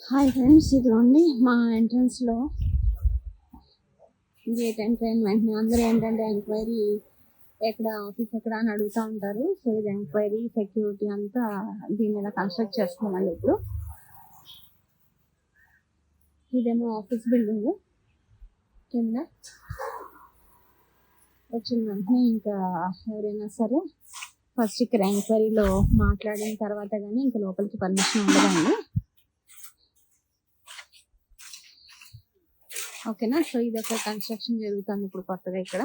Hi friends, ఇదిగోండి మా ఎంట్రన్స్లో గేట్ ఎంటర్ అయిన వెంటనే అందరూ ఏంటంటే ఎంక్వైరీ ఎక్కడ ఆఫీస్ ఎక్కడ అని అడుగుతూ ఉంటారు. సో ఇది ఎంక్వైరీ సెక్యూరిటీ అంతా దీన్ని ఇలా కన్స్ట్రక్ట్ చేస్తున్నామండి. ఇప్పుడు ఇదేమో ఆఫీస్ బిల్డింగ్. కింద వచ్చిన వెంటనే ఇంకా ఎవరైనా సరే ఫస్ట్ ఇక్కడ ఎంక్వైరీలో మాట్లాడిన తర్వాత కానీ ఇంకా లోపలికి పర్మిషన్ ఉండదండి. ఓకేనా. సో ఇది ఒక కన్స్ట్రక్షన్ జరుగుతుంది ఇప్పుడు కొత్తగా ఇక్కడ.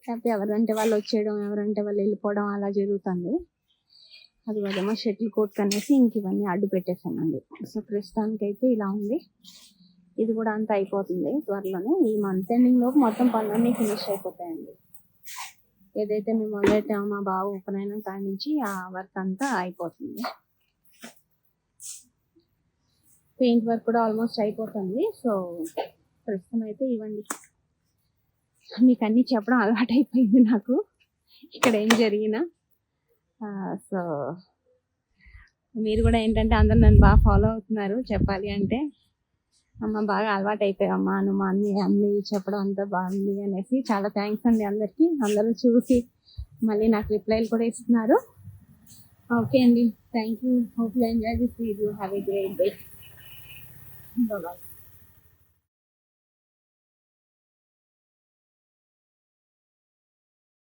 లేకపోతే ఎవరంటే వాళ్ళు వచ్చేయడం, ఎవరంటే వాళ్ళు వెళ్ళిపోవడం అలా జరుగుతుంది. అది వాళ్ళేమో షటిల్ కోర్ట్ అనేసి ఇంక ఇవన్నీ అడ్డు పెట్టేసానండి. సో ప్రస్తుతానికి అయితే ఇలా ఉంది. ఇది కూడా అంతా అయిపోతుంది త్వరలోనే. ఈ మంత్ ఎండింగ్ లోపు మొత్తం పనులన్నీ ఫినిష్ అయిపోతాయండి. ఏదైతే మేము మొదలైతే మా బాబు ఓపెన్ కాడి నుంచి ఆ వర్క్ అంతా అయిపోతుంది. పెయింట్ వర్క్ కూడా ఆల్మోస్ట్ అయిపోతుంది. సో ప్రస్తుతం అయితే ఇవ్వండి, మీకు అన్నీ చెప్పడం అలవాటు అయిపోయింది నాకు ఇక్కడ ఏం జరిగినా. సో మీరు కూడా ఏంటంటే అందరు నన్ను బాగా ఫాలో అవుతున్నారు. చెప్పాలి అంటే అమ్మ బాగా అలవాటు అయిపోయామ్మా, నువ్వు మా అన్ని చెప్పడం అంతా బాగుంది అనేసి. చాలా థ్యాంక్స్ అండి అందరికీ. అందరూ చూసి మళ్ళీ నాకు రిప్లైలు కూడా ఇస్తున్నారు. ఓకే అండి, thank you. Hope you enjoy this video. Have a great day. Bye-bye.